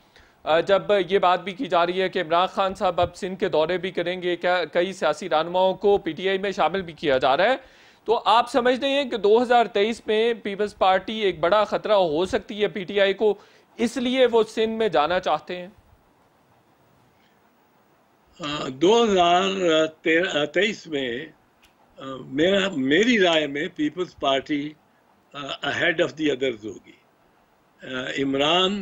जब ये बात भी की जा रही है कि इमरान खान साहब अब सिंध के दौरे भी करेंगे, क्या कई सियासी रहनुमाओं को पीटीआई में शामिल भी किया जा रहा है, तो आप समझ रहे हैं कि 2023 में पीपल्स पार्टी एक बड़ा खतरा हो सकती है पीटीआई को, इसलिए वो सिंध में जाना चाहते हैं? 2023 में मेरी राय में peoples party ahead of the others होगी। इमरान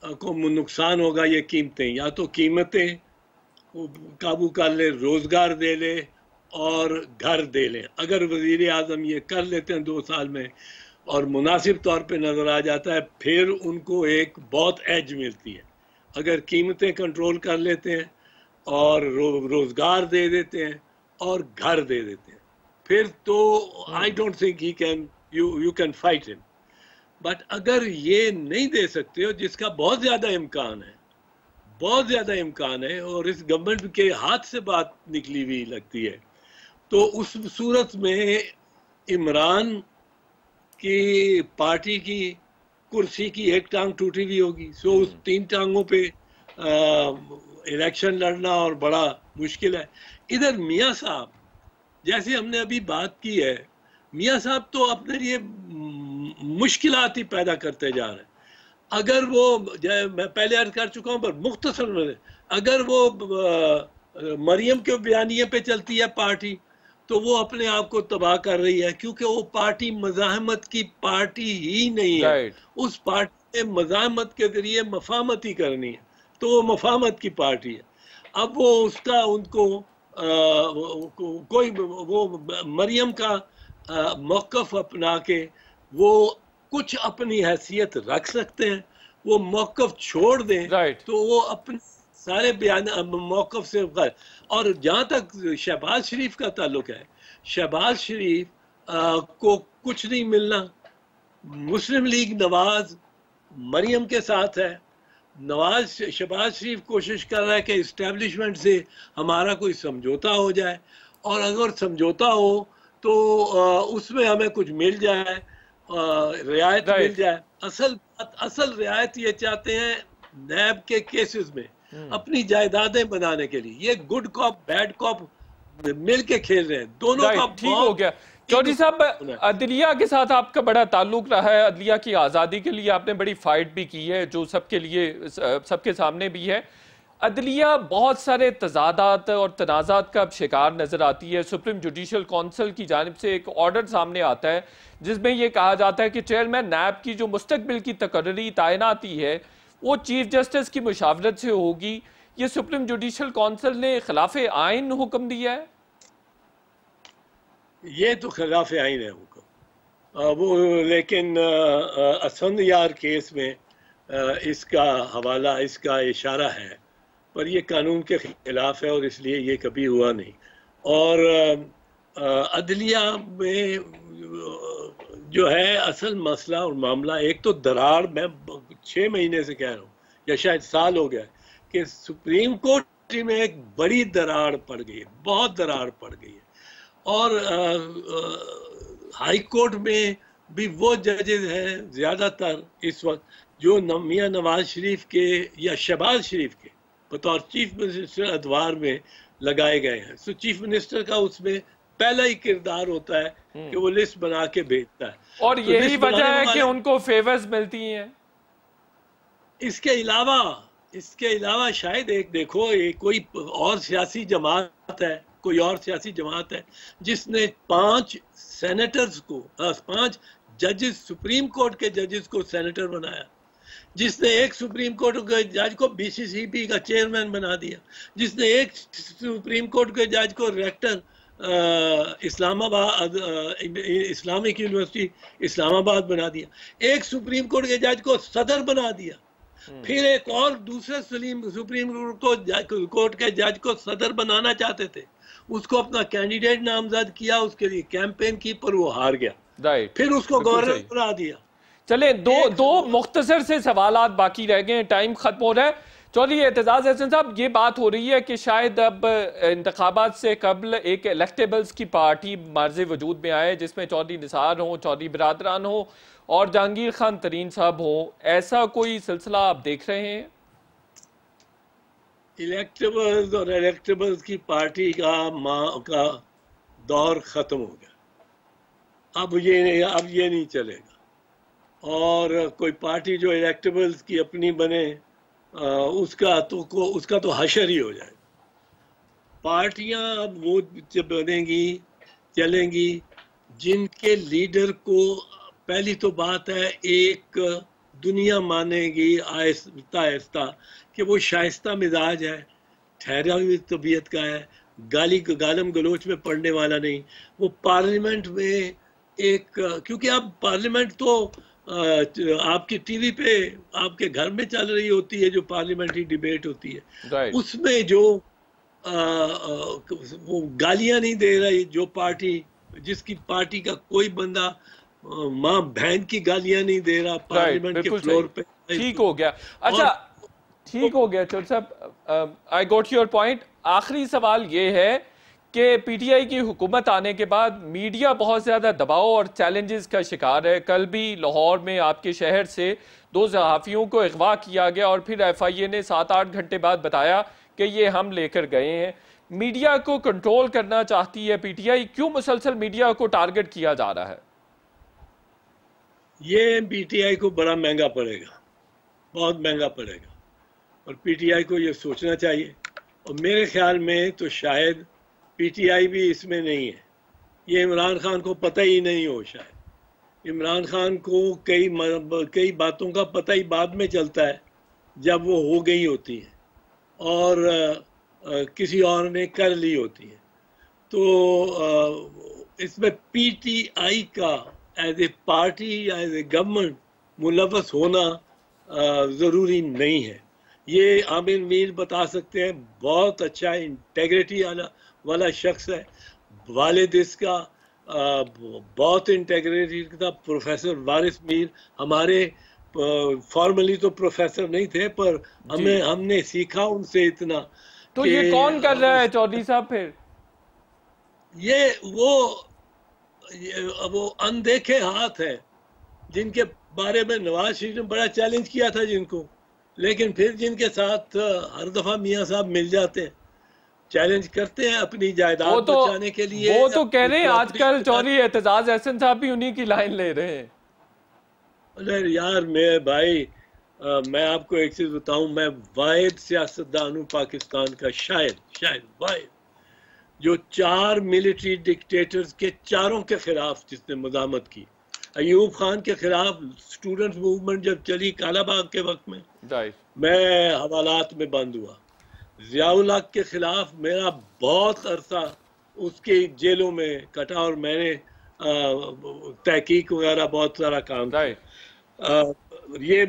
को नुकसान होगा ये कीमतें, या तो कीमतें काबू कर ले, रोजगार दे ले और घर दे लें। अगर वजीर आजम ये कर लेते हैं 2 साल में और मुनासिब तौर पे नज़र आ जाता है, फिर उनको एक बहुत एज मिलती है। अगर कीमतें कंट्रोल कर लेते हैं और रोजगार दे देते हैं और घर दे देते हैं, फिर तो I don't think he can you can fight him. But अगर ये नहीं दे सकते हो, जिसका बहुत ज़्यादा इम्कान है, बहुत ज़्यादा इम्कान है, और इस गवर्नमेंट के हाथ से बात निकली हुई लगती है, तो उस सूरत में इमरान की पार्टी की कुर्सी की एक टांग टूटी हुई होगी, सो उस 3 टांगों पे इलेक्शन लड़ना और बड़ा मुश्किल है। इधर मियाँ साहब, जैसे हमने अभी बात की है, मियाँ साहब तो अपने लिए मुश्किलात ही पैदा करते जा रहे हैं। अगर वो, मैं पहले अर्ज कर चुका हूँ, पर मुख्तसर में, अगर वो मरियम के बयानिए पे चलती है पार्टी, तो वो अपने आप को तबाह कर रही है, क्योंकि वो पार्टी मज़ाहमत की पार्टी ही नहीं है। उस पार्टी में मज़ाहमत के जरिए मफामत ही करनी है, तो वो मफामत की पार्टी है। अब वो उसका उनको कोई वो मरियम का मौक़िफ़ अपना के वो कुछ अपनी हैसियत रख सकते हैं, वो मौक़िफ़ छोड़ दें तो वो अपने सारे बयान मौक़िफ़ से। और जहाँ तक शहबाज शरीफ का ताल्लुक है, शहबाज शरीफ को कुछ नहीं मिलना। मुस्लिम लीग नवाज मरियम के साथ है। शहबाज शरीफ कोशिश कर रहा है कि इस्टेब्लिशमेंट से हमारा कोई समझौता हो जाए, और अगर समझौता हो तो उसमें हमें कुछ मिल जाए, रियायत मिल जाए। असल रियायत ये चाहते हैं नैब के केसेस में अपनी जायदादें बनाने के लिए। ये गुड कॉप बैड कॉप मिल के खेल रहे हैं, दोनों का। ठीक हो गया। चौधरी साहब, अदलिया के साथ आपका बड़ा ताल्लुक रहा है, अदलिया की आज़ादी के लिए आपने बड़ी फाइट भी की है, जो सबके लिए सबके सामने भी है। अदलिया बहुत सारे तजादात और तनाज़ात का शिकार नज़र आती है। सुप्रीम जुडिशल काउंसिल की जानिब से एक ऑर्डर सामने आता है जिसमें यह कहा जाता है कि चेयरमैन नैब की जो मुस्तकबिल की तकर्री तैनाती है वो चीफ जस्टिस की मुशावरत से होगी। ये सुप्रीम जुडिशल काउंसिल ने खिलाफ आइन हुक्म दिया है। ये तो खिलाफ आइन है हुक्म वो, लेकिन असफंदयार केस में इसका हवाला, इसका इशारा है, पर ये कानून के खिलाफ है और इसलिए ये कभी हुआ नहीं। और अदलिया में जो है असल मसला और मामला, एक तो दरार, मैं 6 महीने से कह रहा हूँ या शायद साल हो गया कि सुप्रीम कोर्ट में एक बड़ी दरार पड़ गई है, बहुत दरार पड़ गई है। और हाई कोर्ट में भी वो जजेज हैं ज़्यादातर इस वक्त जो मियाँ नवाज शरीफ के या शहबाज शरीफ के बतौर चीफ मिनिस्टर अदवार में लगाए गए हैं। सो चीफ मिनिस्टर का उसमें पहला ही किरदार होता है कि वो लिस्ट बना के भेजता है, और तो यही वजह है कि उनको फेवर्स मिलती हैं। इसके अलावा शायद एक देखो, कोई और सियासी जमात है, कोई और सियासी जमात है जिसने 5 सेनेटर्स को, 5 जजेस, सुप्रीम कोर्ट के जजेस को सेनेटर बनाया, जिसने एक सुप्रीम कोर्ट के जज को बीसीसीबी का चेयरमैन बना दिया, जिसने एक सुप्रीम कोर्ट के जज को rector Islamabad Islamic university Islamabad बना दिया, एक सुप्रीम कोर्ट के जज को सदर बना दिया, फिर एक और दूसरे सुप्रीम कोर्ट के जज को सदर बनाना चाहते थे, उसको अपना कैंडिडेट नामजद किया, उसके लिए कैंपेन की, पर वो हार गया, फिर उसको गवर्नर बना दिया। चले दो मुख्तसर से सवालात बाकी रह गए, टाइम खत्म हो रहा है। चौधरी एतजाज हसन साहब, ये बात हो रही है कि शायद अब इंतखाबात से कबल एक इलेक्टेबल्स की पार्टी मार्ज़े वजूद में आए, जिसमें चौधरी निसार हो, चौधरी बिरादरान हो और जहांगीर खान तरीन साहब हो। ऐसा कोई सिलसिला आप देख रहे हैं? इलेक्टेबल्स और इलेक्टेबल्स की पार्टी का दौर ख़त्म हो गया। अब ये नहीं चलेगा, और कोई पार्टी जो इलेक्टेबल्स की अपनी बने उसका तो हशर ही हो जाए। पार्टियां अब वो बनेंगी, चलेंगी जिनके लीडर को पहली तो बात है, एक दुनिया मानेगी आहिस्ता आहिस्ता कि वो शाइस्ता मिजाज है, ठहरा हुई तबीयत का है, गालम गलोच में पड़ने वाला नहीं। वो पार्लियामेंट में एक, क्योंकि अब पार्लियामेंट तो आपकी टीवी पे आपके घर में चल रही होती है, जो पार्लियामेंट्री डिबेट होती है, उसमें जो वो गालियां नहीं दे रही, जो पार्टी, जिसकी पार्टी का कोई बंदा माँ बहन की गालियां नहीं दे रहा पार्लियामेंट के फ्लोर पे। ठीक हो गया। अच्छा, ठीक हो गया चौधरी साहब, आई गॉट योर पॉइंट। आखिरी सवाल ये है कि पीटीआई की हुकूमत आने के बाद मीडिया बहुत ज़्यादा दबाव और चैलेंजेस का शिकार है। कल भी लाहौर में आपके शहर से 2 सहाफ़ियों को अगवा किया गया और फिर FIA ने 7-8 घंटे बाद बताया कि ये हम लेकर गए हैं। मीडिया को कंट्रोल करना चाहती है पीटीआई, क्यों मुसलसल मीडिया को टारगेट किया जा रहा है? ये पीटीआई को बड़ा महंगा पड़ेगा, बहुत महंगा पड़ेगा, और पीटीआई को ये सोचना चाहिए। और मेरे ख्याल में तो शायद पीटीआई भी इसमें नहीं है, ये इमरान खान को पता ही नहीं हो। शायद इमरान खान को कई बातों का पता ही बाद में चलता है, जब वो हो गई होती है और किसी और ने कर ली होती है। तो इसमें पीटीआई का एज ए पार्टी या एज ए गवर्नमेंट मुलव्वस होना ज़रूरी नहीं है। ये आमिर मीर बता सकते हैं, बहुत अच्छा इंटेग्रिटी वाला शख्स है, वालिद इसका बहुत इंटेग्रिटी था। प्रोफेसर वारिस मीर हमारे फॉर्मली तो प्रोफेसर नहीं थे, पर हमने सीखा उनसे इतना। तो ये कौन कर रहा है चौधरी साहब फिर? ये वो अनदेखे हाथ है जिनके बारे में नवाज शरीफ ने बड़ा चैलेंज किया था जिनको, लेकिन फिर जिनके साथ हर दफा मियां साहब मिल जाते हैं, चैलेंज करते हैं अपनी जायदाद बचाने के लिए। वो तो कह रहे हैं आजकल चौधरी एतजाज अहसन साहब भी उन्हीं की लाइन ले रहे हैं। अरे यार मेरे भाई, मैं आपको एक चीज बताऊं, मैं वाहिद सियासतदान हूं पाकिस्तान का, शायद वाहिद, जो 4 मिलिट्री डिक्टेटर्स के चारों के खिलाफ जिसने मज़ामत की। अयूब खान के खिलाफ स्टूडेंट्स मूवमेंट जब चली कालाबाग के वक्त में, मैं हवालात में बंद हुआ। ज़ियाउल हक के खिलाफ मेरा बहुत अरसा उसके जेलों में कटा और मैंने तहकीक वगैरह बहुत सारा काम किया। ये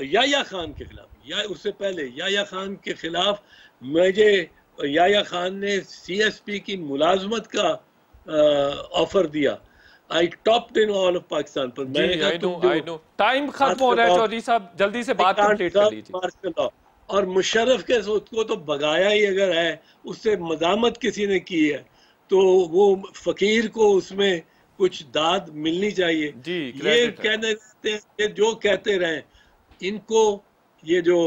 याया खान के खिलाफ, या उससे पहले याया खान के खिलाफ मुझे याया खान ने CSP की मुलाजमत का ऑफर दिया। I topped in all of Pakistan, पर मैंने कहा टाइम खत्म हो रहा है चौधरी साहब, जल्दी से बात कंप्लीट कर लीजिए। और मुशर्रफ के उसको तो भगाया ही अगर है, उससे मज़ामत किसी ने की है, तो वो फकीर को उसमें कुछ दाद मिलनी चाहिए। ये कहने देते हैं, जो कहते रहे इनको, ये जो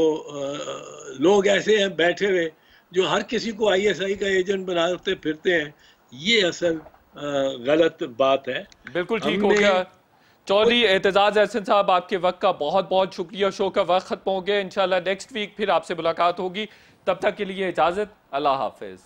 लोग ऐसे हैं बैठे हुए जो हर किसी को ISI का एजेंट बनाते फिरते हैं, ये असल गलत बात है। बिल्कुल ठीक हो गया। चौधरी एतजाज अहसन साहब, आपके वक्त का बहुत बहुत शुक्रिया। शो का वक्त खत्म हो गया, इंशाल्लाह नेक्स्ट वीक फिर आपसे मुलाकात होगी। तब तक के लिए इजाजत, अल्लाह हाफिज।